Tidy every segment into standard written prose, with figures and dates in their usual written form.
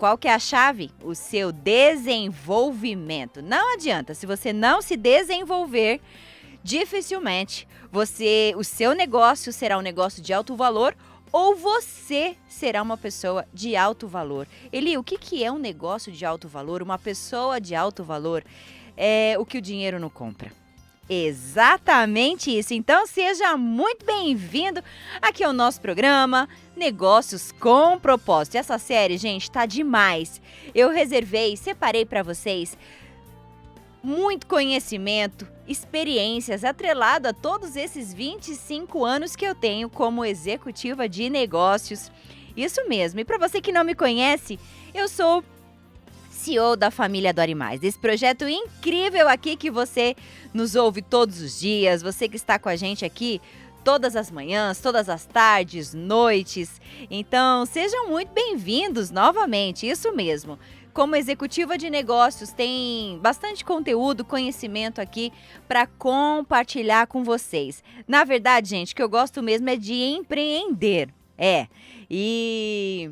qual que é a chave? O seu desenvolvimento. Não adianta, se você não se desenvolver, dificilmente o seu negócio será um negócio de alto valor ou você será uma pessoa de alto valor. Eli, o que é um negócio de alto valor? Uma pessoa de alto valor é o que o dinheiro não compra. Exatamente isso. Então, seja muito bem-vindo aqui ao nosso programa Negócios com Propósito. Essa série, gente, tá demais. Eu separei para vocês muito conhecimento, experiências atrelado a todos esses 25 anos que eu tenho como executiva de negócios. Isso mesmo. E para você que não me conhece, eu sou CEO da Família Adore Mais, desse projeto incrível aqui que você nos ouve todos os dias, você que está com a gente aqui todas as manhãs, todas as tardes, noites. Então, sejam muito bem-vindos novamente, isso mesmo. Como executiva de negócios, tem bastante conteúdo, conhecimento aqui para compartilhar com vocês. Na verdade, gente, o que eu gosto mesmo é de empreender. E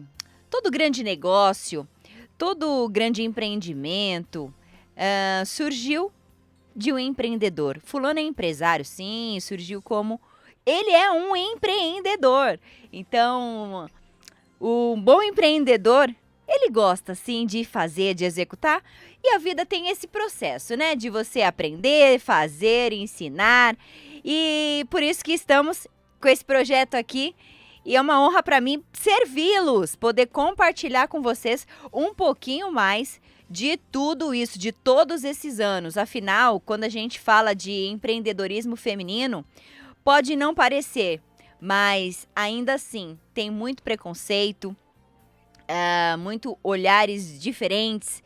todo grande negócio, todo grande empreendimento surgiu de um empreendedor. Fulano é empresário, sim, surgiu como... Ele é um empreendedor. Então, o bom empreendedor, ele gosta, sim, de fazer, de executar. E a vida tem esse processo, né? De você aprender, fazer, ensinar. E por isso que estamos com esse projeto aqui. E é uma honra para mim servi-los, poder compartilhar com vocês um pouquinho mais de tudo isso, de todos esses anos. Afinal, quando a gente fala de empreendedorismo feminino, pode não parecer, mas ainda assim tem muito preconceito, muito olhares diferentes.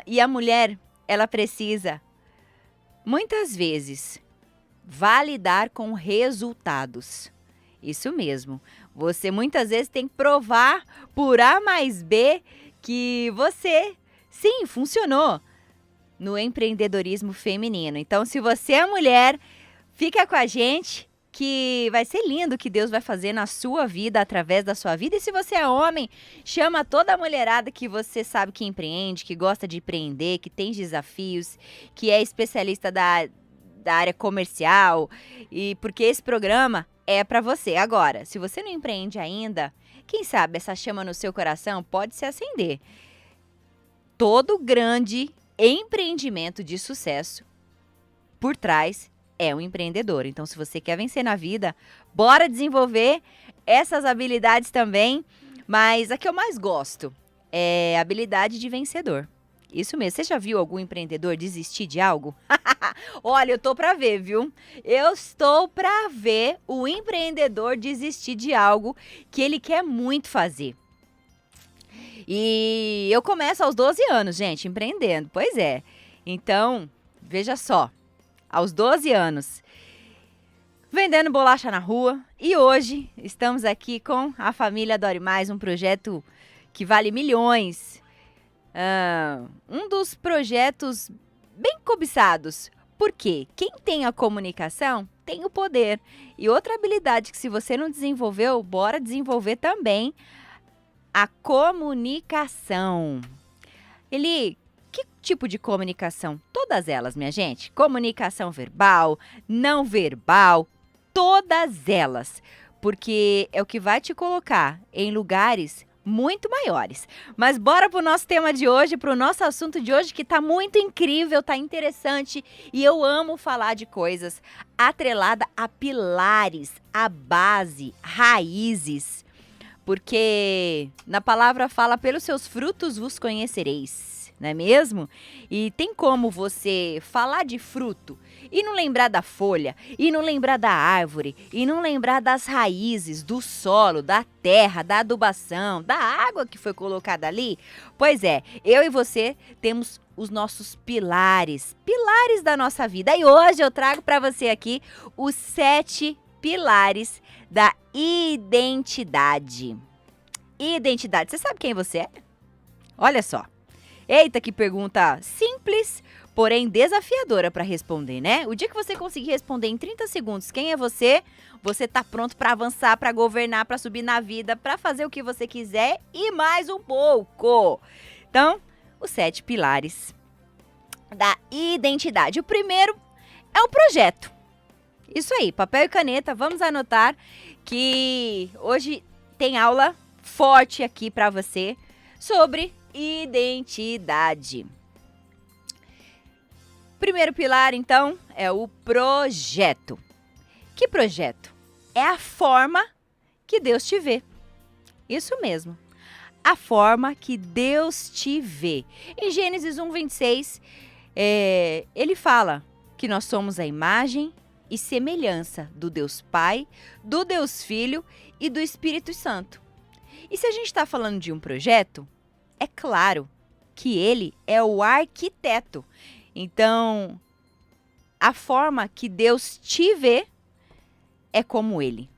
E a mulher, ela precisa, muitas vezes, validar com resultados. Isso mesmo. Você muitas vezes tem que provar por A mais B que você, sim, funcionou no empreendedorismo feminino. Então, se você é mulher, fica com a gente que vai ser lindo o que Deus vai fazer na sua vida, através da sua vida. E se você é homem, chama toda a mulherada que você sabe que empreende, que gosta de empreender, que tem desafios, que é especialista da área comercial, e porque esse programa é para você. Agora, se você não empreende ainda, quem sabe essa chama no seu coração pode se acender. Todo grande empreendimento de sucesso, por trás, é um empreendedor. Então, se você quer vencer na vida, bora desenvolver essas habilidades também. Mas a que eu mais gosto é a habilidade de vencedor. Isso mesmo. Você já viu algum empreendedor desistir de algo? Olha, eu tô pra ver, viu? Eu estou pra ver o empreendedor desistir de algo que ele quer muito fazer. E eu começo aos 12 anos, gente, empreendendo. Pois é. Então, veja só. Aos 12 anos, vendendo bolacha na rua. E hoje estamos aqui com a Família Adore Mais, um projeto que vale milhões. Um dos projetos bem cobiçados. Porque quem tem a comunicação tem o poder. E outra habilidade que se você não desenvolveu, bora desenvolver também a comunicação. Que tipo de comunicação? Todas elas, minha gente. Comunicação verbal, não verbal, todas elas. Porque é o que vai te colocar em lugares muito maiores. Mas bora pro nosso tema de hoje, pro nosso assunto de hoje, que tá muito incrível, tá interessante. E eu amo falar de coisas atrelada a pilares, a base, raízes. Porque na palavra fala, pelos seus frutos vos conhecereis. Não é mesmo? E tem como você falar de fruto e não lembrar da folha, e não lembrar da árvore, e não lembrar das raízes, do solo, da terra, da adubação, da água que foi colocada ali? Pois é, eu e você temos os nossos pilares da nossa vida. E hoje eu trago para você aqui os 7 pilares da identidade. Identidade. Você sabe quem você é? Olha só. Eita, que pergunta simples, porém desafiadora para responder, né? O dia que você conseguir responder em 30 segundos quem é você, você tá pronto para avançar, para governar, para subir na vida, para fazer o que você quiser e mais um pouco. Então, os 7 pilares da identidade. O primeiro é o projeto. Isso aí, papel e caneta, vamos anotar que hoje tem aula forte aqui para você sobre identidade. Primeiro pilar, então, é o projeto. Que projeto? É a forma que Deus te vê. Isso mesmo. A forma que Deus te vê. Em Gênesis 1:26, ele fala que nós somos a imagem e semelhança do Deus Pai, do Deus Filho e do Espírito Santo. E se a gente está falando de um projeto, é claro que ele é o arquiteto. Então, a forma que Deus te vê é como ele.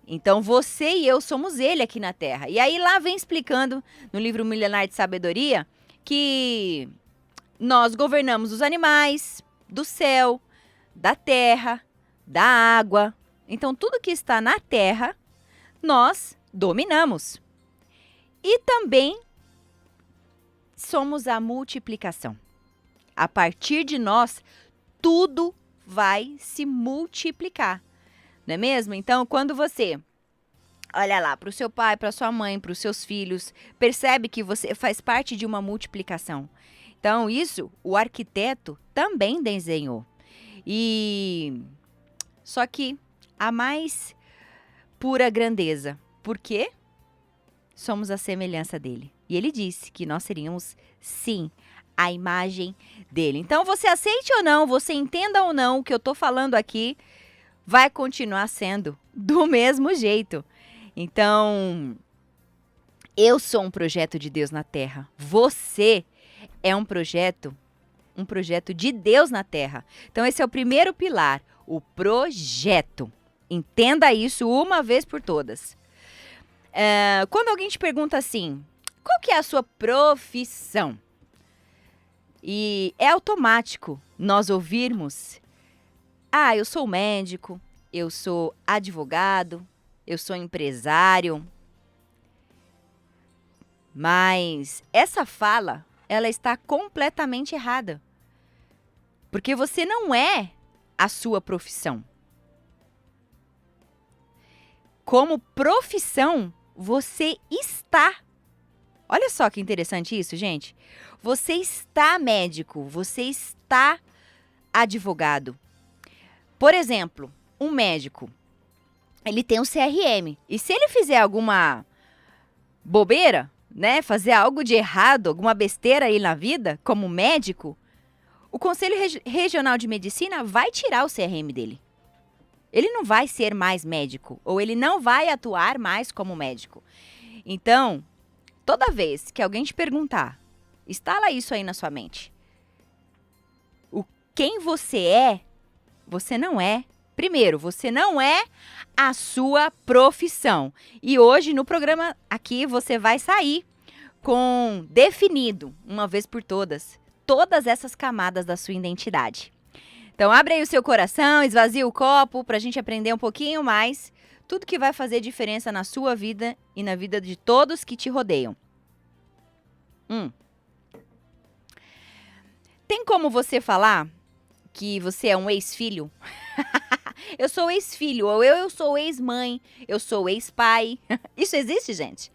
Então, você e eu somos ele aqui na Terra. E aí lá vem explicando no livro Milenar de Sabedoria que nós governamos os animais, do céu, da terra, da água. Então, tudo que está na terra, nós dominamos. E também somos a multiplicação. A partir de nós, tudo vai se multiplicar. Não é mesmo? Então, quando você olha lá para o seu pai, para sua mãe, para os seus filhos, percebe que você faz parte de uma multiplicação. Então, isso o arquiteto também desenhou. E só que a mais pura grandeza. Por quê? Somos a semelhança dele. E ele disse que nós seríamos, sim, a imagem dele. Então, você aceite ou não, você entenda ou não o que eu estou falando aqui, vai continuar sendo do mesmo jeito. Então, eu sou um projeto de Deus na Terra. Você é um projeto de Deus na Terra. Então, esse é o primeiro pilar, o projeto. Entenda isso uma vez por todas. Quando alguém te pergunta assim, qual que é a sua profissão? E é automático nós ouvirmos, eu sou médico, eu sou advogado, eu sou empresário. Mas essa fala, ela está completamente errada. Porque você não é a sua profissão. Como profissão, você está. Olha só que interessante isso, gente. Você está médico, você está advogado. Por exemplo, um médico, ele tem um CRM. E se ele fizer alguma bobeira, né, fazer algo de errado, alguma besteira aí na vida, como médico, o Conselho Regional de Medicina vai tirar o CRM dele. Ele não vai ser mais médico, ou ele não vai atuar mais como médico. Então, toda vez que alguém te perguntar, instala isso aí na sua mente. Quem você não é. Primeiro, você não é a sua profissão. E hoje, no programa aqui, você vai sair com definido, uma vez por todas essas camadas da sua identidade. Então, abre aí o seu coração, esvazia o copo para a gente aprender um pouquinho mais tudo que vai fazer diferença na sua vida e na vida de todos que te rodeiam. Tem como você falar que você é um ex-filho? Eu sou ex-filho, ou eu sou ex-mãe, eu sou ex-pai. Isso existe, gente?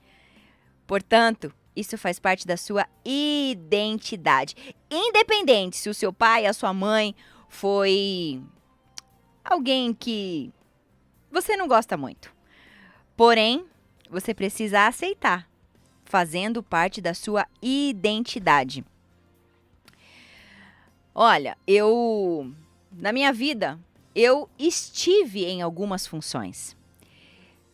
Portanto, isso faz parte da sua identidade. Independente se o seu pai, a sua mãe foi alguém que você não gosta muito. Porém, você precisa aceitar, fazendo parte da sua identidade. Olha, na minha vida, eu estive em algumas funções.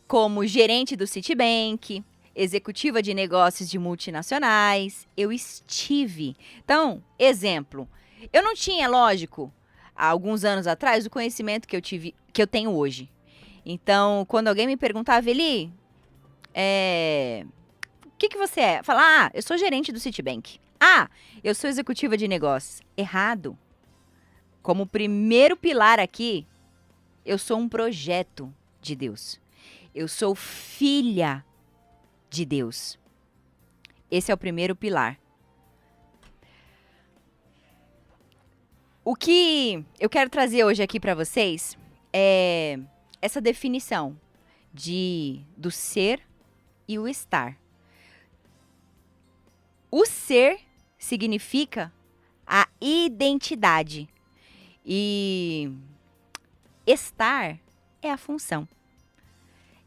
Como gerente do Citibank, executiva de negócios de multinacionais, eu estive. Então, exemplo, eu não tinha, lógico, há alguns anos atrás, o conhecimento que eu tenho hoje. Então, quando alguém me perguntava, Eli, o que você é? Falar, eu sou gerente do Citibank. Ah, eu sou executiva de negócios. Errado. Como primeiro pilar aqui, eu sou um projeto de Deus. Eu sou filha de Deus. Esse é o primeiro pilar. O que eu quero trazer hoje aqui para vocês é essa definição do ser e o estar. O ser significa a identidade e estar é a função.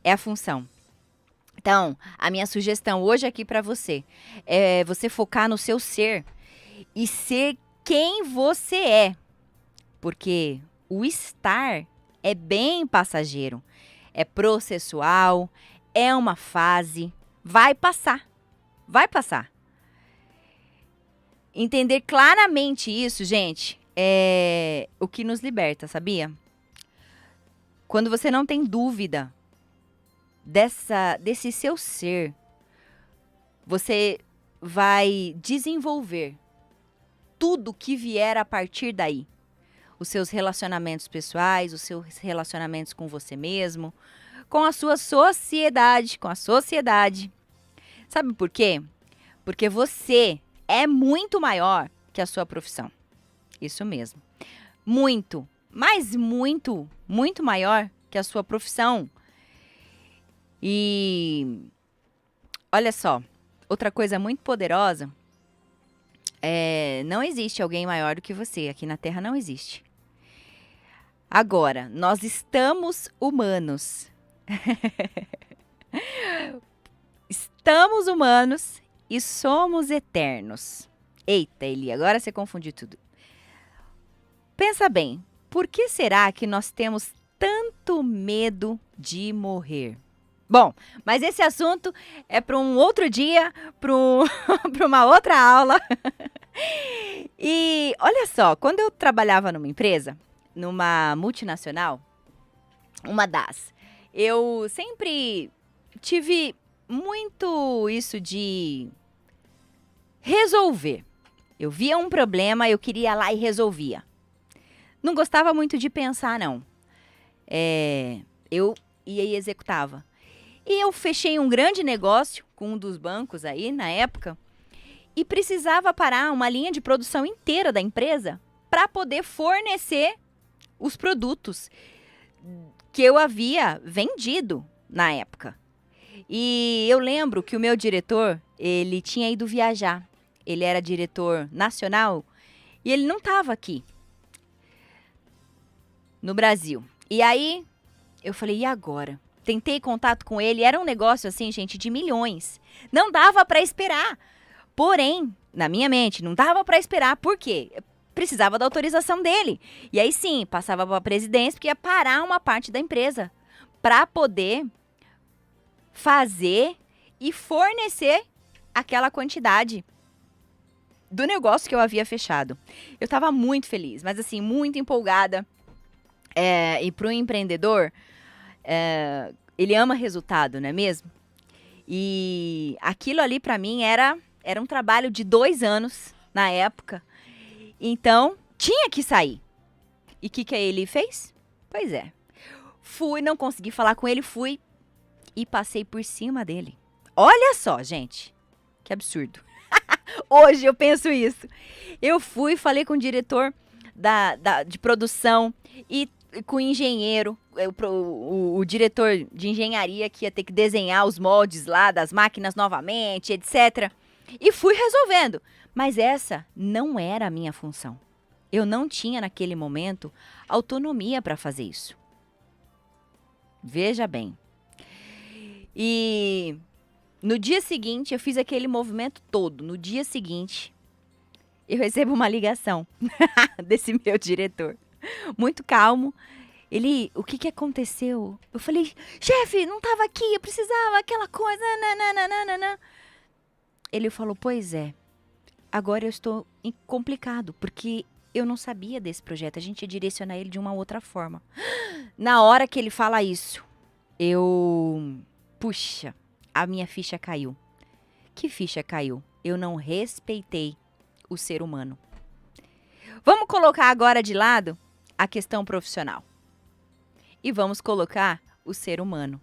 É a função. Então, a minha sugestão hoje aqui para você é você focar no seu ser e ser quem você é. Porque o estar é bem passageiro, é processual, é uma fase, vai passar. Vai passar. Entender claramente isso, gente, é o que nos liberta, sabia? Quando você não tem dúvida desse seu ser, você vai desenvolver tudo que vier a partir daí. Os seus relacionamentos pessoais, os seus relacionamentos com você mesmo, com a sua sociedade, com a sociedade. Sabe por quê? Porque você é muito maior que a sua profissão. Isso mesmo. Muito, mas muito, muito maior que a sua profissão. E olha só, outra coisa muito poderosa não existe alguém maior do que você. Aqui na Terra não existe. Agora, nós estamos humanos. Estamos humanos e somos eternos. Eita, Eli, agora você confundiu tudo. Pensa bem, por que será que nós temos tanto medo de morrer? Bom, mas esse assunto é para um outro dia, para uma outra aula. E olha só, quando eu trabalhava numa empresa, numa multinacional, eu sempre tive muito isso de resolver. Eu via um problema, eu queria ir lá e resolvia. Não gostava muito de pensar, não. Eu ia e executava. E eu fechei um grande negócio com um dos bancos aí, na época, e precisava parar uma linha de produção inteira da empresa para poder fornecer os produtos que eu havia vendido na época. E eu lembro que o meu diretor, ele tinha ido viajar. Ele era diretor nacional e ele não estava aqui no Brasil. E aí eu falei, e agora? Tentei contato com ele, era um negócio assim, gente, de milhões. Não dava para esperar. Porém, na minha mente, não dava para esperar. Por quê? Precisava da autorização dele. E aí sim, passava para a presidência, porque ia parar uma parte da empresa para poder fazer e fornecer aquela quantidade do negócio que eu havia fechado. Eu estava muito feliz, mas assim, muito empolgada. E para o empreendedor, ele ama resultado, não é mesmo? E aquilo ali para mim era um trabalho de 2 anos na época. Então, tinha que sair. E o que ele fez? Pois é. Não consegui falar com ele, fui e passei por cima dele. Olha só, gente. Que absurdo. Hoje eu penso isso. Eu fui, falei com o diretor de produção e com o engenheiro, o diretor de engenharia que ia ter que desenhar os moldes lá das máquinas novamente, etc. E fui resolvendo. Mas essa não era a minha função. Eu não tinha naquele momento autonomia para fazer isso. Veja bem. E no dia seguinte, eu fiz aquele movimento todo. No dia seguinte, eu recebo uma ligação desse meu diretor. Muito calmo. Ele, o que aconteceu? Eu falei, chefe, não estava aqui, eu precisava, aquela coisa, nananana. Ele falou, pois é, agora eu estou complicado, porque eu não sabia desse projeto, a gente ia direcionar ele de uma outra forma. Na hora que ele fala isso, puxa, a minha ficha caiu. Que ficha caiu? Eu não respeitei o ser humano. Vamos colocar agora de lado a questão profissional. E vamos colocar o ser humano.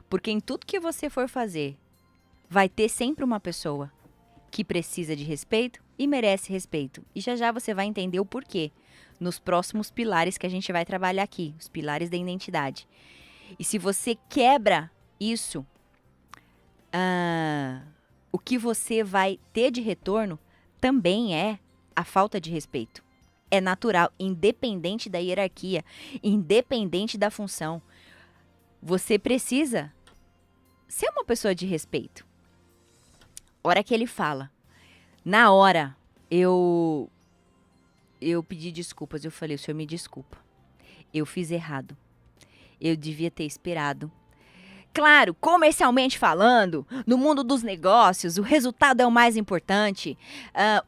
Porque em tudo que você for fazer, vai ter sempre uma pessoa que precisa de respeito e merece respeito. E já já você vai entender o porquê nos próximos pilares que a gente vai trabalhar aqui, os pilares da identidade. E se você quebra isso, o que você vai ter de retorno também é a falta de respeito. É natural, independente da hierarquia, independente da função. Você precisa ser uma pessoa de respeito. Hora que ele fala, na hora eu pedi desculpas, eu falei, o senhor me desculpa, eu fiz errado, eu devia ter esperado. Claro, comercialmente falando, no mundo dos negócios, o resultado é o mais importante,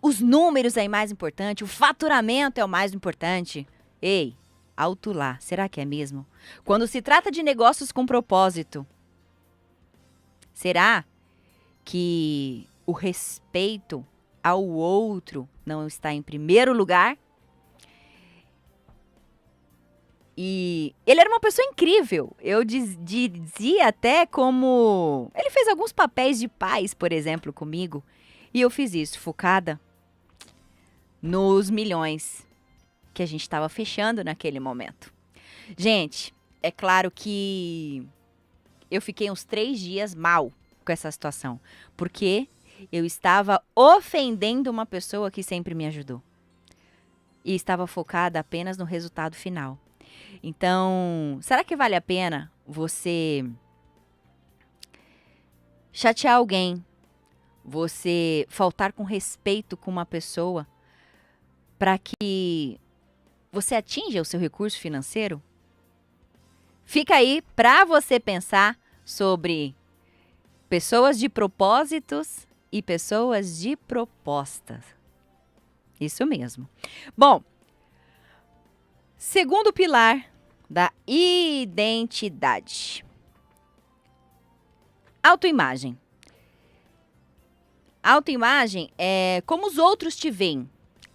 os números é o mais importante, o faturamento é o mais importante. Ei, alto lá, será que é mesmo? Quando se trata de negócios com propósito, será que o respeito ao outro não está em primeiro lugar? E ele era uma pessoa incrível. Eu dizia até como... Ele fez alguns papéis de pais, por exemplo, comigo. E eu fiz isso, focada nos milhões que a gente estava fechando naquele momento. Gente, é claro que eu fiquei uns 3 dias mal com essa situação. Porque eu estava ofendendo uma pessoa que sempre me ajudou. E estava focada apenas no resultado final. Então, será que vale a pena você chatear alguém, você faltar com respeito com uma pessoa para que você atinja o seu recurso financeiro? Fica aí para você pensar sobre pessoas de propósitos e pessoas de propostas. Isso mesmo. Bom, segundo pilar da identidade. Autoimagem. Autoimagem é como os outros te veem.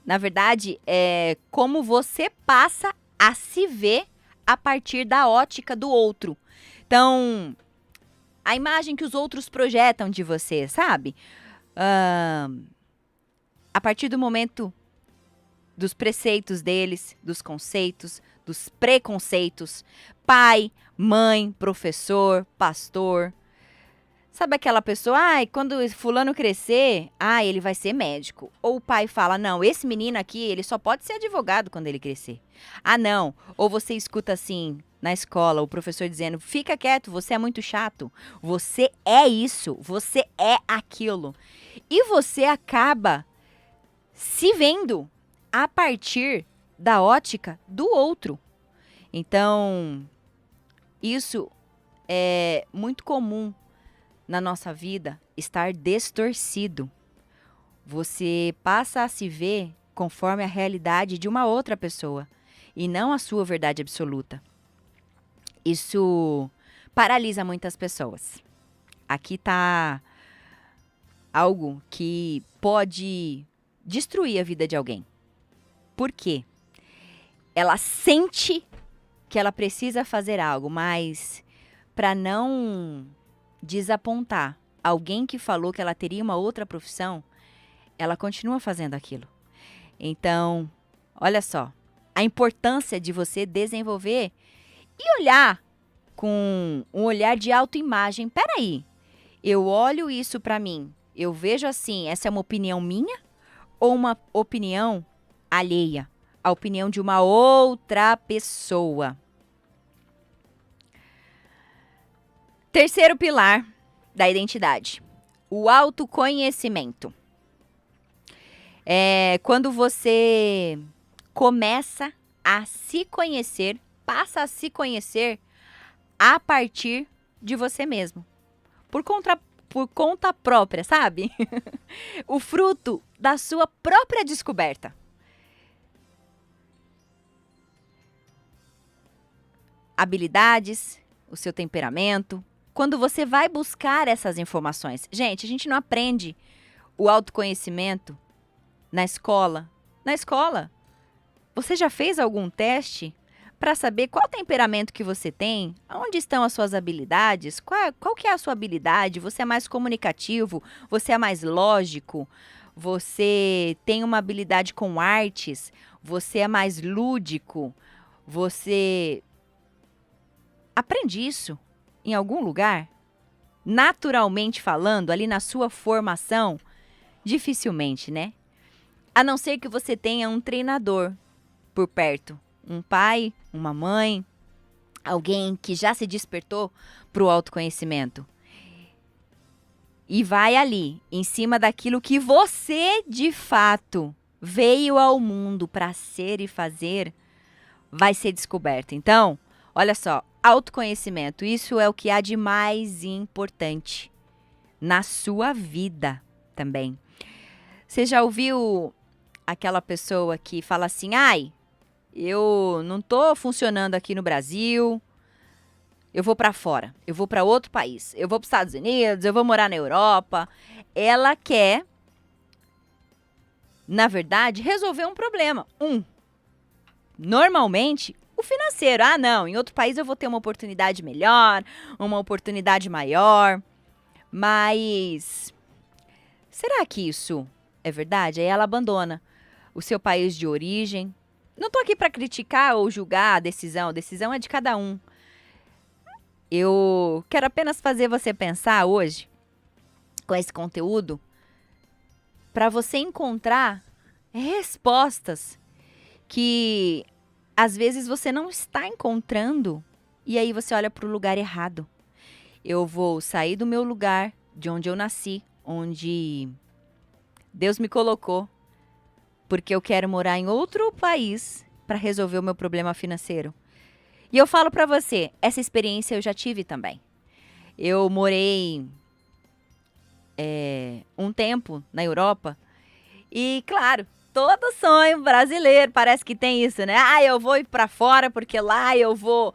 Na verdade, é como você passa a se ver a partir da ótica do outro. Então, a imagem que os outros projetam de você, sabe? A partir do momento dos preceitos deles, dos conceitos, dos preconceitos. Pai, mãe, professor, pastor. Sabe aquela pessoa, quando fulano crescer, ele vai ser médico. Ou o pai fala, não, esse menino aqui, ele só pode ser advogado quando ele crescer. Não. Ou você escuta assim, na escola, o professor dizendo, fica quieto, você é muito chato. Você é isso, você é aquilo. E você acaba se vendo a partir da ótica do outro. Então, isso é muito comum na nossa vida, estar distorcido. Você passa a se ver conforme a realidade de uma outra pessoa e não a sua verdade absoluta. Isso paralisa muitas pessoas. Aqui está algo que pode destruir a vida de alguém. Por quê? Ela sente que ela precisa fazer algo, mas para não desapontar alguém que falou que ela teria uma outra profissão, ela continua fazendo aquilo. Então, olha só, a importância de você desenvolver e olhar com um olhar de autoimagem. Peraí, eu olho isso para mim, eu vejo assim, essa é uma opinião minha ou uma opinião alheia? A opinião de uma outra pessoa. Terceiro pilar da identidade, o autoconhecimento. É quando você começa a se conhecer, passa a se conhecer a partir de você mesmo. Por conta própria, sabe? O fruto da sua própria descoberta. Habilidades, o seu temperamento. Quando você vai buscar essas informações. Gente, a gente não aprende o autoconhecimento Na escola. Na escola, você já fez algum teste para saber qual temperamento que você tem? Onde estão as suas habilidades? Qual que é a sua habilidade? Você é mais comunicativo? Você é mais lógico? Você tem uma habilidade com artes? Você é mais lúdico? Você aprende isso em algum lugar? Naturalmente falando, ali na sua formação? Dificilmente, né? A não ser que você tenha um treinador por perto. Um pai, uma mãe, alguém que já se despertou para o autoconhecimento. E vai ali, em cima daquilo que você, de fato, veio ao mundo para ser e fazer, vai ser descoberto. Então, olha só, autoconhecimento, isso é o que há de mais importante na sua vida também. Você já ouviu aquela pessoa que fala assim, ai, eu não tô funcionando aqui no Brasil, eu vou para fora, eu vou para outro país, eu vou para os Estados Unidos, eu vou morar na Europa. Ela quer, na verdade, resolver um problema. Normalmente, o financeiro. Ah, não, em outro país eu vou ter uma oportunidade melhor, uma oportunidade maior. Mas será que isso é verdade? Aí ela abandona o seu país de origem. Não tô aqui para criticar ou julgar a decisão é de cada um. Eu quero apenas fazer você pensar hoje, com esse conteúdo, para você encontrar respostas que às vezes você não está encontrando e aí você olha para o lugar errado. Eu vou sair do meu lugar, de onde eu nasci, onde Deus me colocou, porque eu quero morar em outro país para resolver o meu problema financeiro. E eu falo para você, essa experiência eu já tive também. Eu morei um tempo na Europa e, claro, todo sonho brasileiro parece que tem isso, né? Ah, eu vou ir para fora porque lá eu vou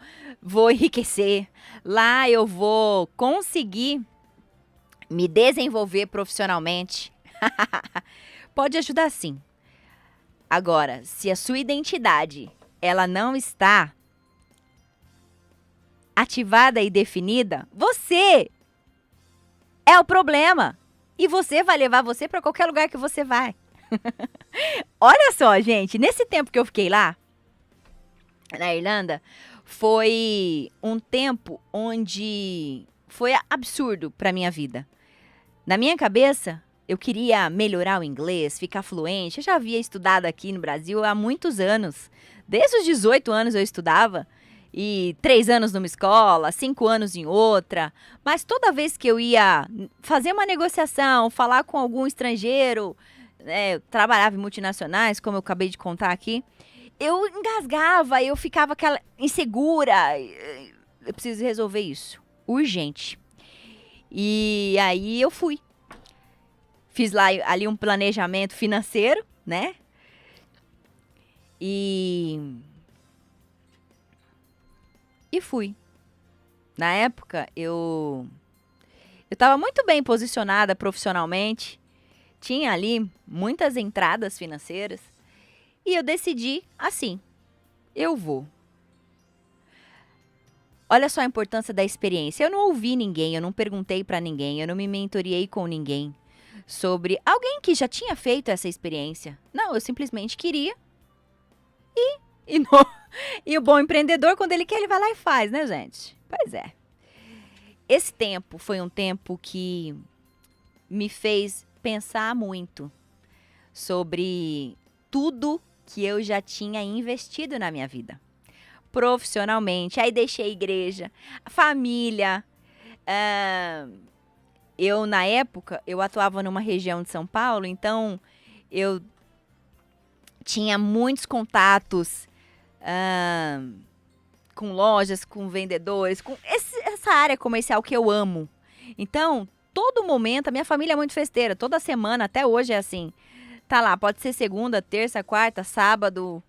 enriquecer. Lá eu vou conseguir me desenvolver profissionalmente. Pode ajudar sim. Agora, se a sua identidade ela não está ativada e definida, você é o problema. E você vai levar você para qualquer lugar que você vai. Olha só, gente, nesse tempo que eu fiquei lá, na Irlanda, foi um tempo onde foi absurdo para minha vida. Na minha cabeça, eu queria melhorar o inglês, ficar fluente. Eu já havia estudado aqui no Brasil há muitos anos. Desde os 18 anos eu estudava. E 3 anos numa escola, 5 anos em outra. Mas toda vez que eu ia fazer uma negociação, falar com algum estrangeiro, eu trabalhava em multinacionais, como eu acabei de contar aqui, eu engasgava, eu ficava aquela insegura. Eu preciso resolver isso, urgente. E aí eu fui. Fiz lá ali um planejamento financeiro, né? E fui. Na época, eu estava muito bem posicionada profissionalmente. Tinha ali muitas entradas financeiras. E eu decidi assim, eu vou. Olha só a importância da experiência. Eu não ouvi ninguém, eu não perguntei para ninguém, eu não me mentoriei com ninguém sobre alguém que já tinha feito essa experiência. Não, eu simplesmente queria. E o bom empreendedor, quando ele quer, ele vai lá e faz, né, gente? Pois é. Esse tempo foi um tempo que me fez pensar muito sobre tudo que eu já tinha investido na minha vida. Profissionalmente, aí deixei a igreja, a família. Eu, na época, eu atuava numa região de São Paulo, então eu tinha muitos contatos com lojas, com vendedores, com essa área comercial que eu amo. Então, todo momento, a minha família é muito festeira, toda semana, até hoje é assim. Tá lá, pode ser segunda, terça, quarta, sábado,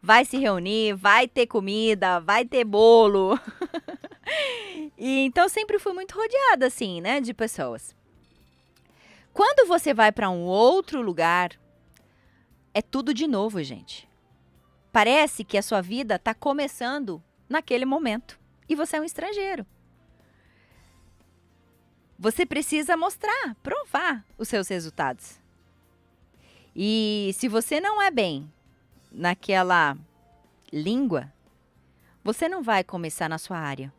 vai se reunir, vai ter comida, vai ter bolo. E então, sempre fui muito rodeada, assim, né, de pessoas. Quando você vai para um outro lugar, é tudo de novo, gente. Parece que a sua vida está começando naquele momento e você é um estrangeiro. Você precisa mostrar, provar os seus resultados. E se você não é bem naquela língua, você não vai começar na sua área.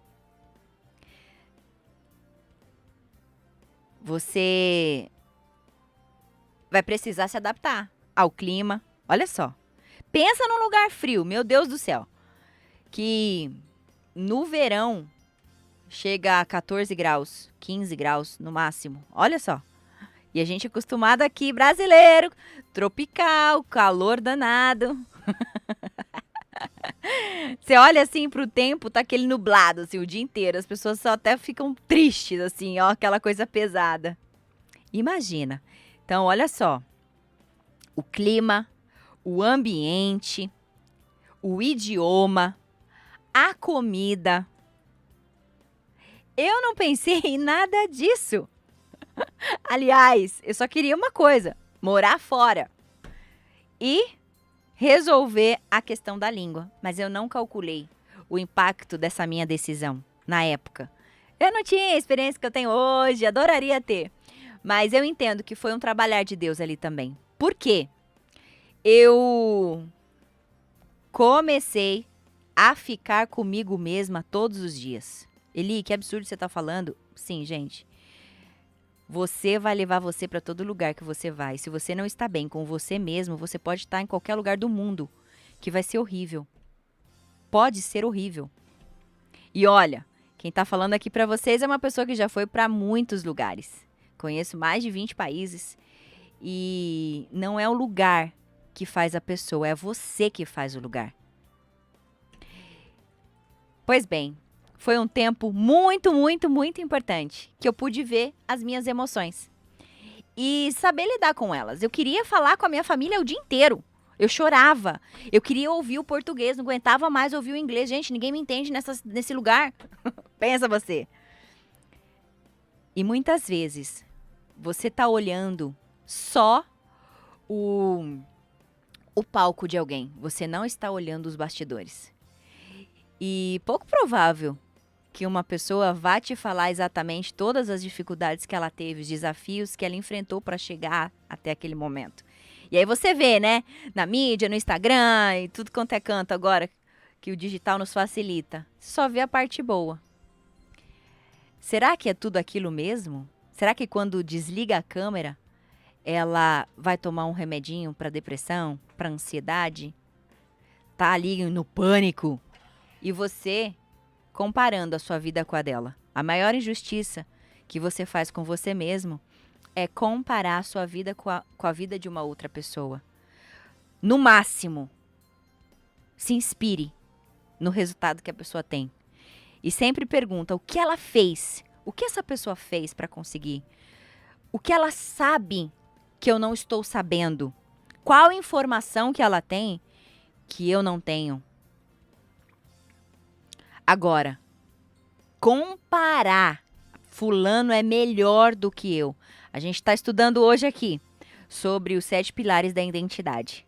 Você vai precisar se adaptar ao clima. Olha só. Pensa num lugar frio, meu Deus do céu. Que no verão chega a 14 graus, 15 graus no máximo. Olha só. E a gente é acostumado aqui, brasileiro, tropical, calor danado. Você olha assim pro tempo, tá aquele nublado assim o dia inteiro. As pessoas só até ficam tristes assim, ó, aquela coisa pesada. Imagina. Então, olha só. O clima, o ambiente, o idioma, a comida. Eu não pensei em nada disso. Aliás, eu só queria uma coisa: morar fora e resolver a questão da língua. Mas eu não calculei o impacto dessa minha decisão na época. Eu não tinha a experiência que eu tenho hoje, adoraria ter. Mas eu entendo que foi um trabalhar de Deus ali também. Por quê? Eu comecei a ficar comigo mesma todos os dias. Eli, que absurdo você tá falando. Sim, gente. Você vai levar você para todo lugar que você vai. Se você não está bem com você mesmo, você pode estar em qualquer lugar do mundo, que vai ser horrível. Pode ser horrível. E olha, quem tá falando aqui para vocês é uma pessoa que já foi para muitos lugares. Conheço mais de 20 países. E não é o lugar que faz a pessoa, é você que faz o lugar. Pois bem, foi um tempo muito, muito, muito importante que eu pude ver as minhas emoções e saber lidar com elas. Eu queria falar com a minha família o dia inteiro. Eu chorava. Eu queria ouvir o português, não aguentava mais ouvir o inglês. Gente, ninguém me entende nesse lugar. Pensa você. E muitas vezes você tá olhando só o palco de alguém. Você não está olhando os bastidores. E pouco provável que uma pessoa vá te falar exatamente todas as dificuldades que ela teve, os desafios que ela enfrentou para chegar até aquele momento. E aí você vê, né, na mídia, no Instagram e tudo quanto é canto agora, que o digital nos facilita. Só vê a parte boa. Será que é tudo aquilo mesmo? Será que quando desliga a câmera, ela vai tomar um remedinho para depressão, para ansiedade? Tá ali no pânico. E você comparando a sua vida com a dela. A maior injustiça que você faz com você mesmo é comparar a sua vida com a vida de uma outra pessoa. No máximo, se inspire no resultado que a pessoa tem. E sempre pergunta o que ela fez, o que essa pessoa fez para conseguir, o que ela sabe que eu não estou sabendo, qual informação que ela tem que eu não tenho. Agora, comparar, fulano é melhor do que eu. A gente está estudando hoje aqui sobre os 7 pilares da identidade.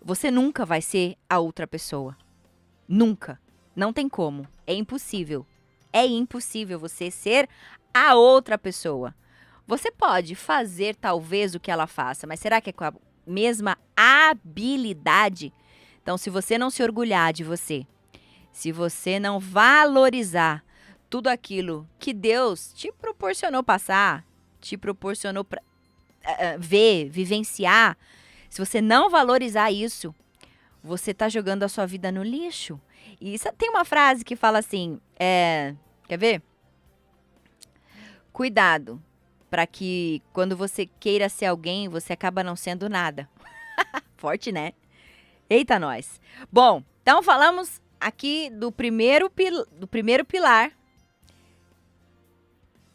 Você nunca vai ser a outra pessoa. Nunca. Não tem como. É impossível. É impossível você ser a outra pessoa. Você pode fazer talvez o que ela faça, mas será que é com a mesma habilidade? Então, se você não se orgulhar de você, se você não valorizar tudo aquilo que Deus te proporcionou passar, te proporcionou ver, vivenciar, se você não valorizar isso, você está jogando a sua vida no lixo. E tem uma frase que fala assim, quer ver? Cuidado, para que quando você queira ser alguém, você acaba não sendo nada. Forte, né? Eita, nós. Bom, então falamos aqui do primeiro pilar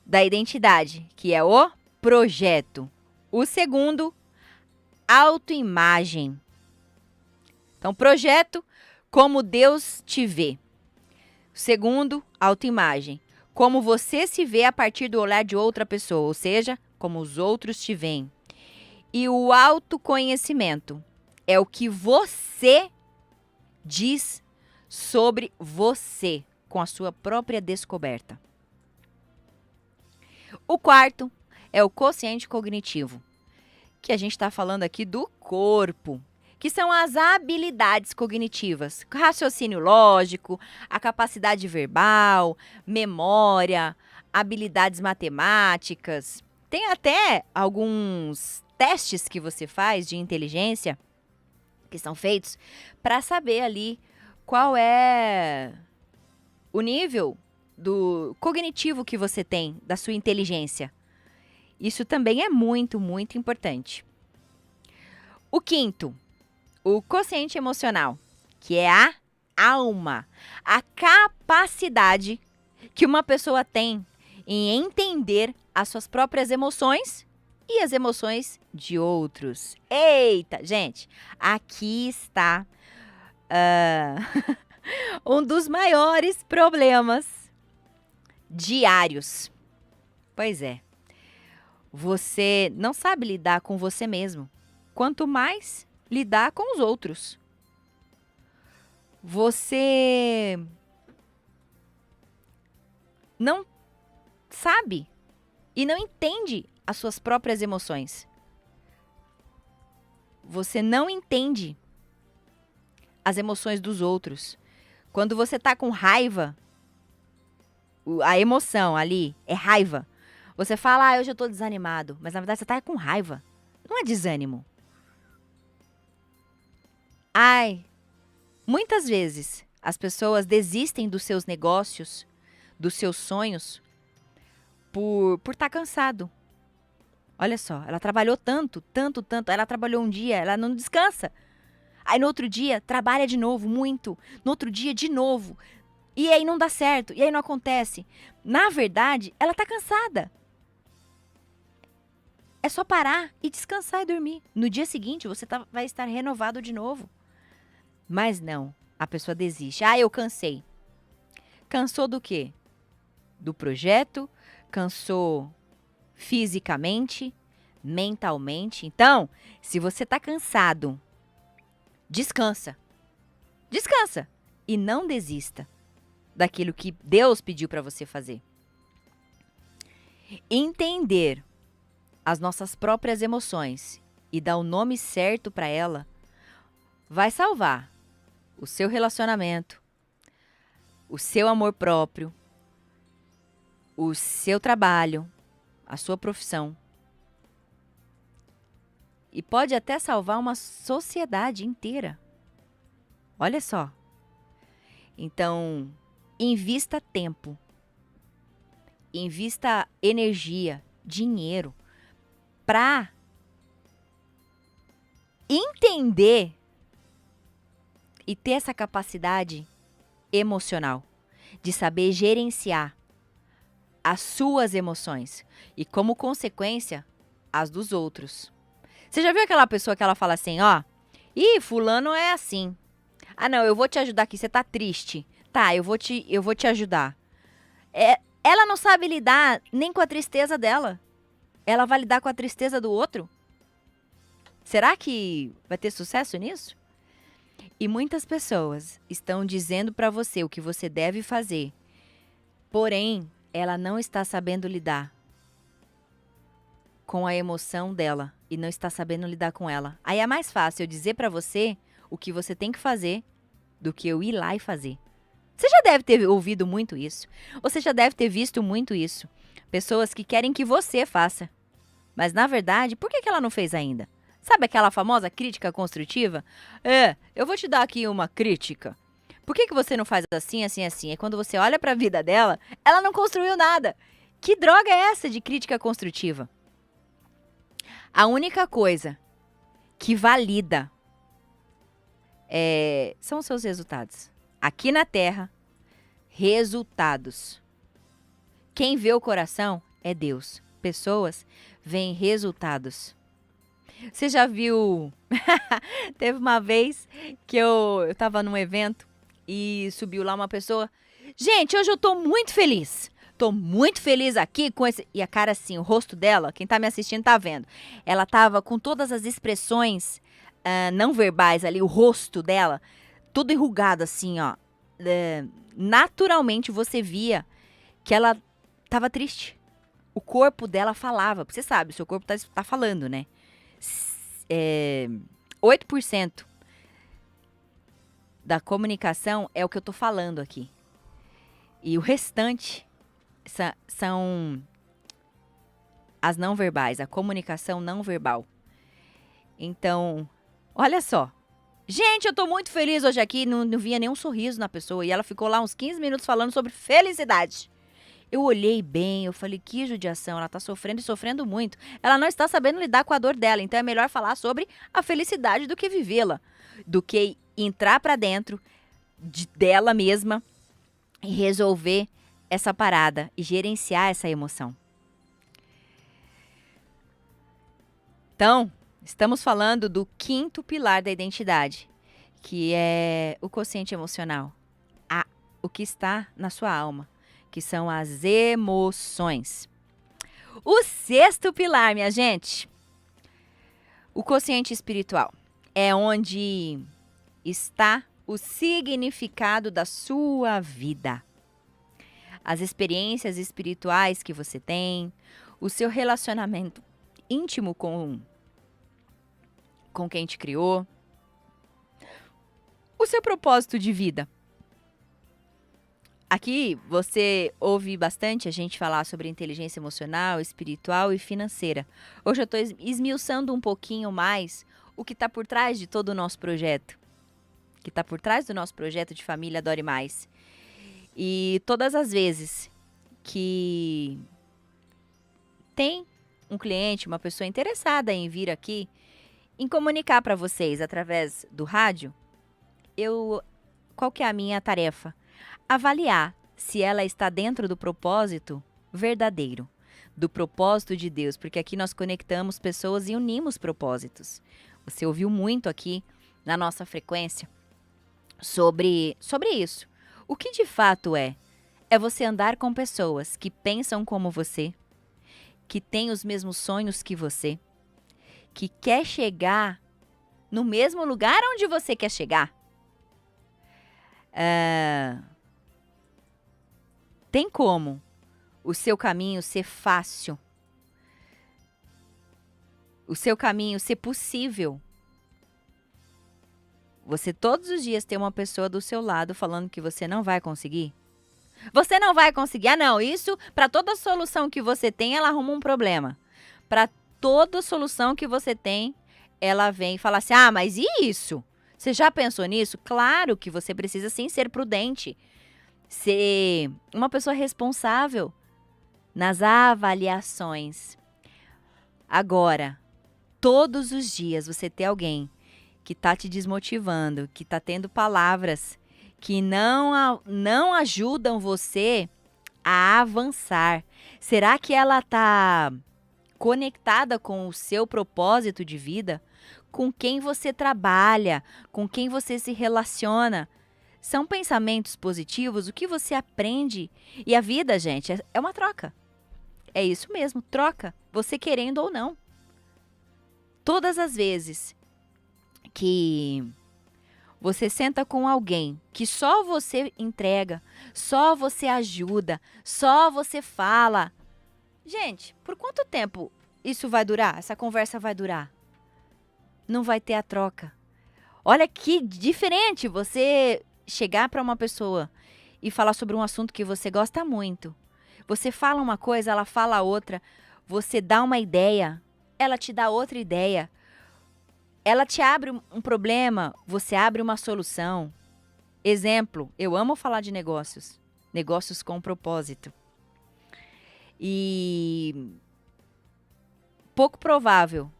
da identidade, que é o projeto. O segundo, autoimagem. Então, projeto, como Deus te vê. O segundo, autoimagem. Como você se vê a partir do olhar de outra pessoa, ou seja, como os outros te veem. E o autoconhecimento é o que você diz sobre você, com a sua própria descoberta. O quarto é o quociente cognitivo, que a gente está falando aqui do corpo, que são as habilidades cognitivas, raciocínio lógico, a capacidade verbal, memória, habilidades matemáticas. Tem até alguns testes que você faz de inteligência que são feitos para saber ali qual é o nível do cognitivo que você tem, da sua inteligência. Isso também é muito, muito importante. O quinto, o quociente emocional, que é a alma, a capacidade que uma pessoa tem em entender as suas próprias emoções e as emoções de outros. Eita, gente, aqui está um dos maiores problemas diários. Pois é, você não sabe lidar com você mesmo, quanto mais lidar com os outros. Você não sabe e não entende as suas próprias emoções. Você não entende as emoções dos outros. Quando você tá com raiva, a emoção ali é raiva. Você fala, hoje eu tô desanimado. Mas na verdade você tá com raiva. Não é desânimo. Muitas vezes as pessoas desistem dos seus negócios, dos seus sonhos, por estar cansado. Olha só, ela trabalhou tanto, ela trabalhou um dia, ela não descansa. Aí no outro dia, trabalha de novo, muito. No outro dia, de novo. E aí não dá certo, e aí não acontece. Na verdade, ela tá cansada. É só parar e descansar e dormir. No dia seguinte, você vai estar renovado de novo. Mas não, a pessoa desiste. Eu cansei. Cansou do quê? Do projeto, cansou fisicamente, mentalmente. Então, se você está cansado, descansa. Descansa e não desista daquilo que Deus pediu para você fazer. Entender as nossas próprias emoções e dar o nome certo para ela vai salvar o seu relacionamento, o seu amor próprio, o seu trabalho, a sua profissão. E pode até salvar uma sociedade inteira. Olha só. Então, invista tempo, invista energia, dinheiro para entender e ter essa capacidade emocional de saber gerenciar as suas emoções e, como consequência, as dos outros. Você já viu aquela pessoa que ela fala assim, fulano é assim. Não, eu vou te ajudar aqui, você tá triste. Tá, eu vou te ajudar. Ela não sabe lidar nem com a tristeza dela. Ela vai lidar com a tristeza do outro? Será que vai ter sucesso nisso? E muitas pessoas estão dizendo para você o que você deve fazer. Porém, ela não está sabendo lidar com a emoção dela e não está sabendo lidar com ela. Aí é mais fácil eu dizer para você o que você tem que fazer do que eu ir lá e fazer. Você já deve ter ouvido muito isso. Você já deve ter visto muito isso. Pessoas que querem que você faça. Mas, na verdade, por que ela não fez ainda? Sabe aquela famosa crítica construtiva? Eu vou te dar aqui uma crítica. Por que você não faz assim, assim, assim? É quando você olha para a vida dela, ela não construiu nada. Que droga é essa de crítica construtiva? A única coisa que valida são os seus resultados. Aqui na Terra, resultados. Quem vê o coração é Deus. Pessoas veem resultados. Você já viu? Teve uma vez que eu estava num evento e subiu lá uma pessoa. Gente, hoje eu tô muito feliz. tô muito feliz aqui com esse... E a cara assim, o rosto dela, quem tá me assistindo tá vendo. Ela tava com todas as expressões não verbais ali, o rosto dela, tudo enrugado assim, ó. Naturalmente você via que ela tava triste. O corpo dela falava, porque você sabe, o seu corpo tá falando, né? 8% da comunicação é o que eu tô falando aqui. E o restante são as não verbais, a comunicação não verbal. Então, olha só. Gente, eu tô muito feliz hoje aqui, não via nenhum sorriso na pessoa. E ela ficou lá uns 15 minutos falando sobre felicidade. Eu olhei bem, eu falei, que judiação, ela tá sofrendo e sofrendo muito. Ela não está sabendo lidar com a dor dela, então é melhor falar sobre a felicidade do que vivê-la. Do que entrar pra dentro dela mesma e resolver essa parada e gerenciar essa emoção. Então, estamos falando do 5º pilar da identidade, que é o quociente emocional, o que está na sua alma, que são as emoções. O 6º pilar, minha gente, o quociente espiritual, é onde está o significado da sua vida. As experiências espirituais que você tem, o seu relacionamento íntimo com quem te criou, o seu propósito de vida. Aqui você ouve bastante a gente falar sobre inteligência emocional, espiritual e financeira. Hoje eu estou esmiuçando um pouquinho mais o que está por trás de todo o nosso projeto. O que está por trás do nosso projeto de Família Adore Mais. E todas as vezes que tem um cliente, uma pessoa interessada em vir aqui, em comunicar para vocês através do rádio, qual que é a minha tarefa? Avaliar se ela está dentro do propósito verdadeiro, do propósito de Deus, porque aqui nós conectamos pessoas e unimos propósitos. Você ouviu muito aqui na nossa frequência sobre isso. O que de fato é você andar com pessoas que pensam como você, que têm os mesmos sonhos que você, que quer chegar no mesmo lugar onde você quer chegar. Tem como o seu caminho ser fácil, o seu caminho ser possível. Você todos os dias tem uma pessoa do seu lado falando que você não vai conseguir? Você não vai conseguir. Ah, não, isso, para toda solução que você tem, ela arruma um problema. Para toda solução que você tem, ela vem e fala assim, mas e isso? Você já pensou nisso? Claro que você precisa sim ser prudente, ser uma pessoa responsável nas avaliações. Agora, todos os dias você tem alguém que está te desmotivando, que está tendo palavras que não ajudam você a avançar. Será que ela está conectada com o seu propósito de vida? Com quem você trabalha? Com quem você se relaciona? São pensamentos positivos? O que você aprende? E a vida, gente, é uma troca. É isso mesmo, troca. Você querendo ou não. Todas as vezes que você senta com alguém que só você entrega, só você ajuda, só você fala. Gente, por quanto tempo isso vai durar? Essa conversa vai durar? Não vai ter a troca. Olha que diferente você chegar para uma pessoa e falar sobre um assunto que você gosta muito. Você fala uma coisa, ela fala outra. Você dá uma ideia, ela te dá outra ideia. Ela te abre um problema, você abre uma solução. Exemplo, eu amo falar de negócios. Negócios com propósito. E pouco provável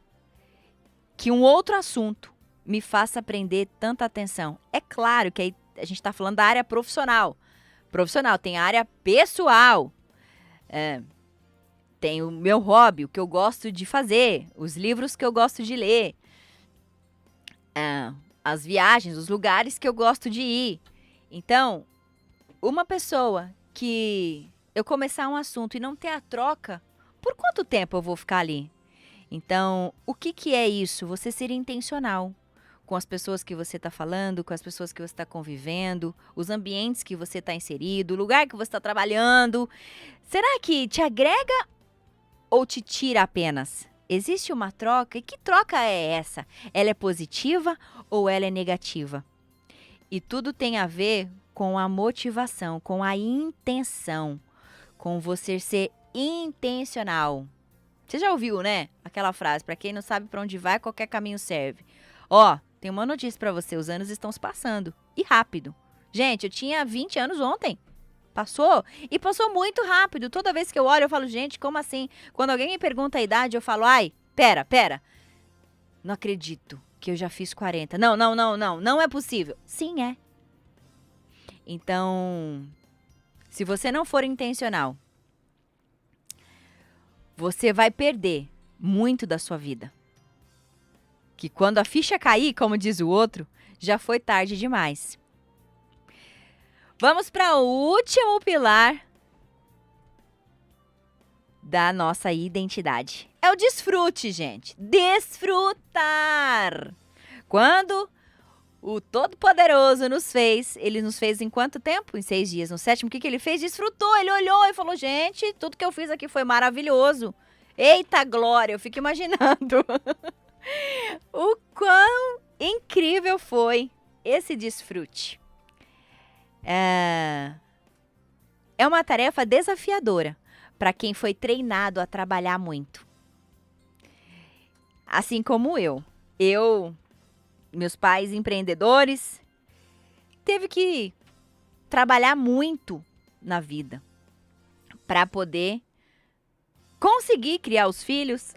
que um outro assunto me faça prender tanta atenção. É claro que aí a gente está falando da área profissional. Profissional, tem a área pessoal. Tem o meu hobby, o que eu gosto de fazer, os livros que eu gosto de ler. As viagens, os lugares que eu gosto de ir. Então, uma pessoa que eu começar um assunto e não ter a troca, por quanto tempo eu vou ficar ali? Então, o que que é isso? Você ser intencional com as pessoas que você está falando, com as pessoas que você está convivendo, os ambientes que você está inserido, o lugar que você está trabalhando. Será que te agrega ou te tira apenas? Existe uma troca? E que troca é essa? Ela é positiva ou ela é negativa? E tudo tem a ver com a motivação, com a intenção, com você ser intencional. Você já ouviu, né? Aquela frase, para quem não sabe para onde vai, qualquer caminho serve. Ó, tem uma notícia para você, os anos estão se passando. E rápido. Gente, eu tinha 20 anos ontem. Passou? E passou muito rápido. Toda vez que eu olho, eu falo, gente, como assim? Quando alguém me pergunta a idade, eu falo, ai, pera. Não acredito que eu já fiz 40. Não é possível. Sim, é. Então, se você não for intencional, você vai perder muito da sua vida. Que quando a ficha cair, como diz o outro, já foi tarde demais. Vamos para o último pilar da nossa identidade. É o desfrute, gente. Desfrutar. Quando o Todo-Poderoso nos fez, ele nos fez em quanto tempo? Em 6 dias. No 7º, o que ele fez? Desfrutou. Ele olhou e falou, gente, tudo que eu fiz aqui foi maravilhoso. Eita glória, eu fico imaginando o quão incrível foi esse desfrute. É uma tarefa desafiadora para quem foi treinado a trabalhar muito. Assim como eu. Meus pais empreendedores, teve que trabalhar muito na vida para poder conseguir criar os filhos,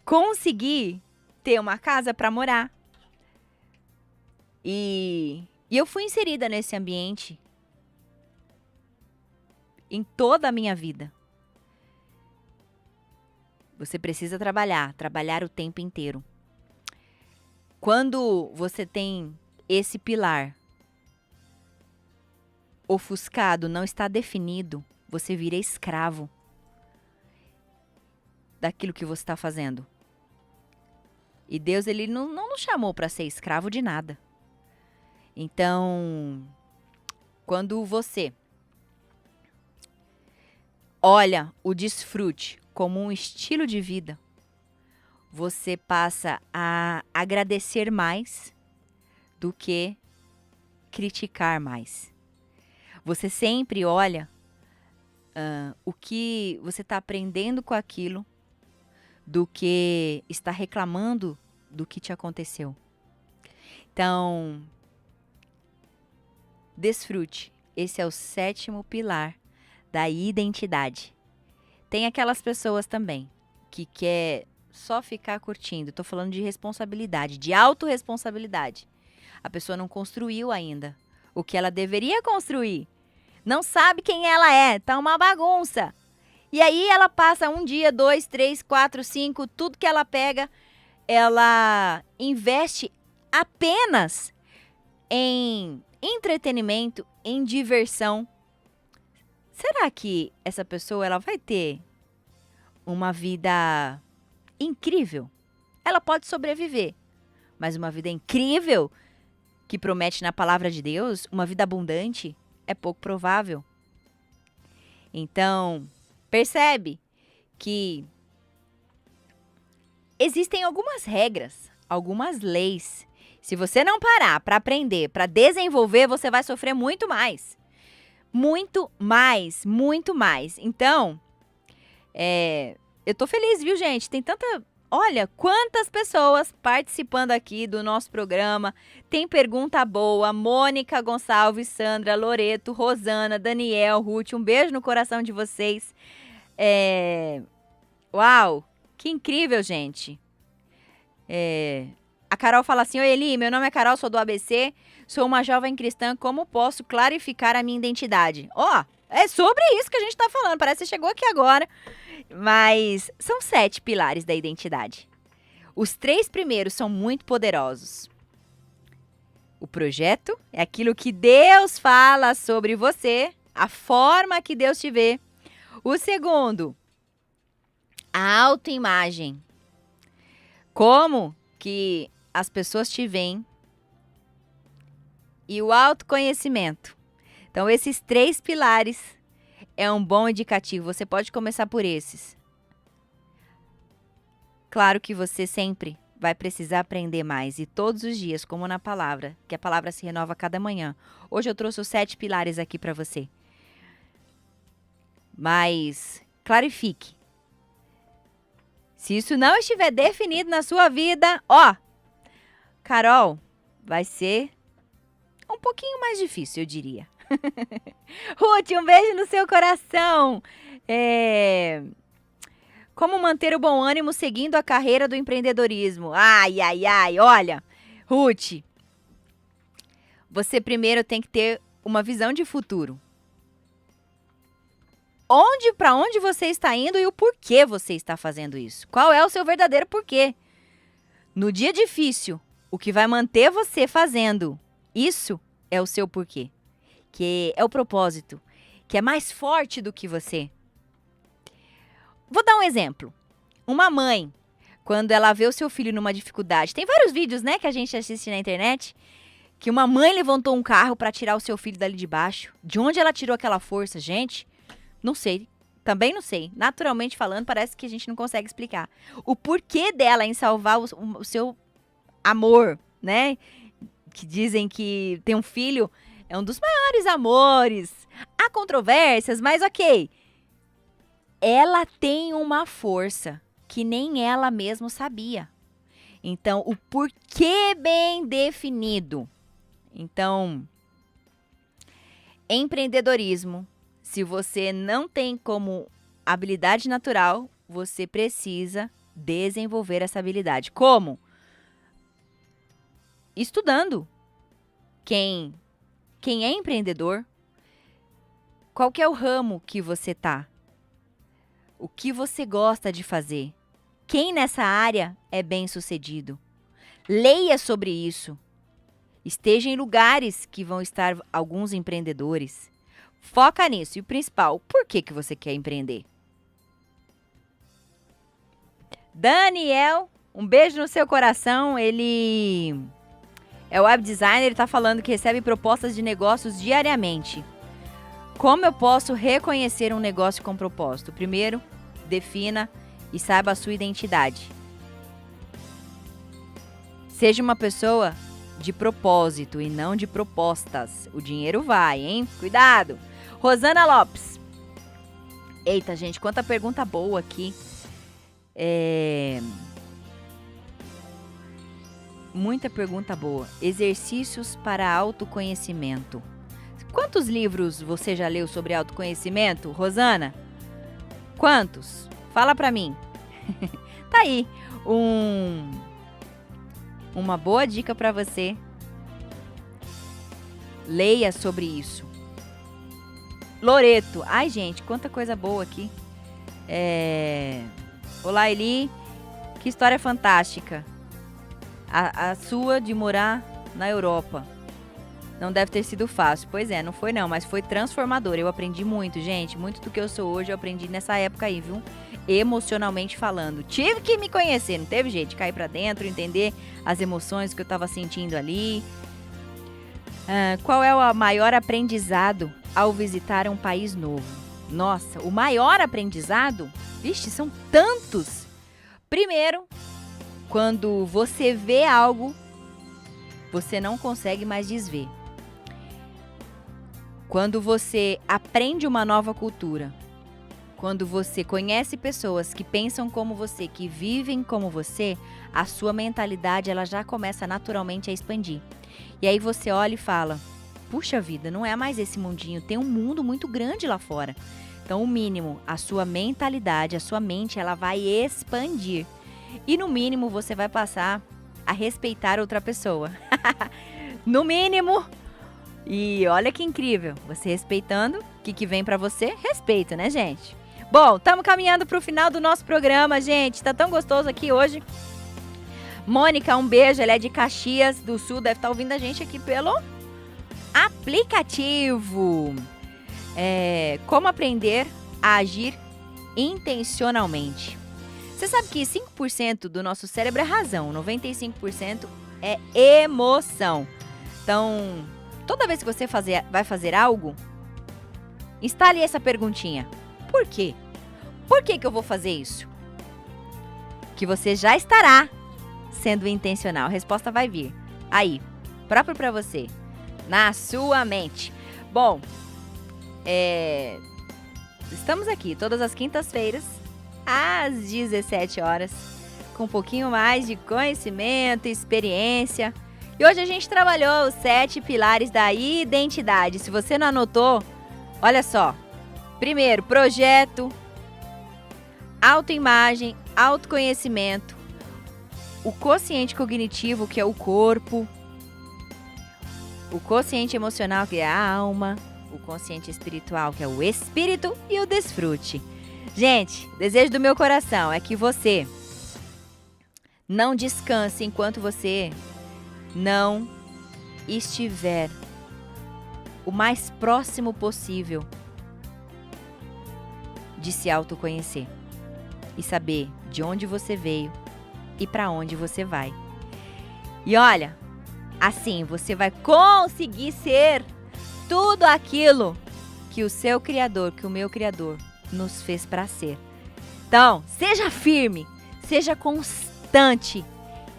conseguir ter uma casa para morar. E eu fui inserida nesse ambiente em toda a minha vida. Você precisa trabalhar o tempo inteiro. Quando você tem esse pilar ofuscado, não está definido, você vira escravo daquilo que você está fazendo. E Deus, ele não nos chamou para ser escravo de nada. Então, quando você olha o desfrute como um estilo de vida, você passa a agradecer mais do que criticar mais. Você sempre olha o que você está aprendendo com aquilo do que está reclamando do que te aconteceu. Então, desfrute. Esse é o 7º pilar da identidade. Tem aquelas pessoas também que quer só ficar curtindo. Estou falando de responsabilidade, de autorresponsabilidade. A pessoa não construiu ainda o que ela deveria construir. Não sabe quem ela é, tá uma bagunça. E aí ela passa 1 dia, 2, 3, 4, 5, tudo que ela pega, ela investe apenas em entretenimento, em diversão. Será que essa pessoa ela vai ter uma vida incrível? Ela pode sobreviver, mas uma vida incrível que promete na palavra de Deus, uma vida abundante, é pouco provável. Então, percebe que existem algumas regras, algumas leis. Se você não parar para aprender, para desenvolver, você vai sofrer muito mais. Muito mais, muito mais. Então, eu tô feliz, viu, gente? Tem tanta... Olha, quantas pessoas participando aqui do nosso programa. Tem pergunta boa. Mônica Gonçalves, Sandra, Loreto, Rosana, Daniel, Ruth. Um beijo no coração de vocês. Uau, que incrível, gente. A Carol fala assim, oi Eli, meu nome é Carol, sou do ABC, sou uma jovem cristã, como posso clarificar a minha identidade? É sobre isso que a gente tá falando, parece que você chegou aqui agora. Mas são 7 pilares da identidade. Os 3 primeiros são muito poderosos. O projeto é aquilo que Deus fala sobre você, a forma que Deus te vê. O segundo, a autoimagem. Como que as pessoas te veem. E o autoconhecimento. Então, esses 3 pilares é um bom indicativo. Você pode começar por esses. Claro que você sempre vai precisar aprender mais. E todos os dias, como na palavra, que a palavra se renova a cada manhã. Hoje eu trouxe os 7 pilares aqui para você. Mas clarifique. Se isso não estiver definido na sua vida, Carol, vai ser um pouquinho mais difícil, eu diria. Ruth, um beijo no seu coração. Como manter o bom ânimo seguindo a carreira do empreendedorismo? Ai, olha, Ruth, você primeiro tem que ter uma visão de futuro. Para onde você está indo e o porquê você está fazendo isso? Qual é o seu verdadeiro porquê? No dia difícil, o que vai manter você fazendo isso é o seu porquê, que é o propósito, que é mais forte do que você. Vou dar um exemplo. Uma mãe, quando ela vê o seu filho numa dificuldade, tem vários vídeos, né, que a gente assiste na internet, que uma mãe levantou um carro para tirar o seu filho dali de baixo. De onde ela tirou aquela força, gente? Não sei. Também não sei. Naturalmente falando, parece que a gente não consegue explicar. O porquê dela em salvar o seu amor, né? Que dizem que ter um filho é um dos maiores amores. Há controvérsias, mas ok. Ela tem uma força que nem ela mesma sabia. Então, o porquê bem definido. Então, empreendedorismo. Se você não tem como habilidade natural, você precisa desenvolver essa habilidade. Como? Estudando. Quem é empreendedor, qual que é o ramo que você tá? O que você gosta de fazer? Quem nessa área é bem-sucedido? Leia sobre isso. Esteja em lugares que vão estar alguns empreendedores. Foca nisso. E o principal, por que você quer empreender? Daniel, um beijo no seu coração. Ele é web designer, ele está falando que recebe propostas de negócios diariamente. Como eu posso reconhecer um negócio com propósito? Primeiro, defina e saiba a sua identidade. Seja uma pessoa de propósito e não de propostas. O dinheiro vai, hein? Cuidado! Rosana Lopes. Eita, gente, quanta pergunta boa aqui. Muita pergunta boa. Exercícios para autoconhecimento. Quantos livros você já leu sobre autoconhecimento, Rosana? Quantos? Fala pra mim. Tá aí uma boa dica pra você. Leia sobre isso. Loreto. Ai, gente, quanta coisa boa aqui. Olá, Eli. Que história fantástica. A sua de morar na Europa. Não deve ter sido fácil. Pois é, não foi não, mas foi transformador. Eu aprendi muito, gente. Muito do que eu sou hoje eu aprendi nessa época aí, viu? Emocionalmente falando. Tive que me conhecer, não teve jeito de cair pra dentro, entender as emoções que eu tava sentindo ali. Qual é o maior aprendizado ao visitar um país novo? Nossa, o maior aprendizado? Vixe, são tantos! Primeiro, quando você vê algo, você não consegue mais desver. Quando você aprende uma nova cultura, quando você conhece pessoas que pensam como você, que vivem como você, a sua mentalidade ela já começa naturalmente a expandir. E aí você olha e fala, puxa vida, não é mais esse mundinho, tem um mundo muito grande lá fora. Então, o mínimo, a sua mentalidade, a sua mente, ela vai expandir. E no mínimo, você vai passar a respeitar outra pessoa. No mínimo. E olha que incrível, você respeitando, o que vem pra você? Respeito, né, gente? Bom, estamos caminhando pro final do nosso programa, gente. Tá tão gostoso aqui hoje. Mônica, um beijo. Ela é de Caxias do Sul, deve estar ouvindo a gente aqui pelo aplicativo. Como aprender a agir intencionalmente. Você sabe que 5% do nosso cérebro é razão, 95% é emoção. Então, toda vez que você vai fazer algo, instale essa perguntinha. Por quê? Por que eu vou fazer isso? Que você já estará sendo intencional. A resposta vai vir aí, próprio para você, na sua mente. Bom, estamos aqui todas as quintas-feiras, às 17 horas, com um pouquinho mais de conhecimento e experiência. E hoje a gente trabalhou os 7 pilares da identidade. Se você não anotou, olha só. Primeiro, projeto, autoimagem, autoconhecimento, o quociente cognitivo, que é o corpo, o quociente emocional, que é a alma, o consciente espiritual, que é o espírito, e o desfrute. Gente, desejo do meu coração é que você não descanse enquanto você não estiver o mais próximo possível de se autoconhecer e saber de onde você veio e para onde você vai. E olha, assim você vai conseguir ser tudo aquilo que o seu Criador, que o meu Criador nos fez para ser. Então, seja firme, seja constante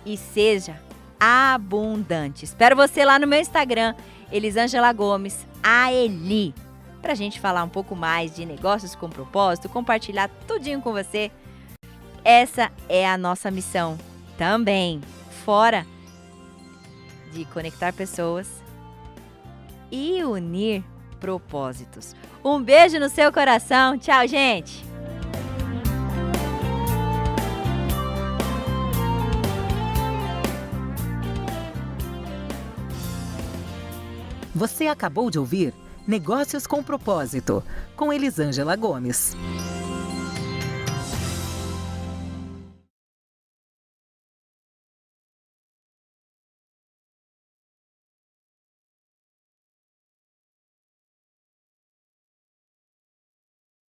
e seja abundante. Espero você lá no meu Instagram, Elisângela Gomes, a Eli, pra gente falar um pouco mais de negócios com propósito, compartilhar tudinho com você. Essa é a nossa missão também, fora de conectar pessoas e unir propósitos. Um beijo no seu coração. Tchau, gente! Você acabou de ouvir Negócios com Propósito, com Elisângela Gomes.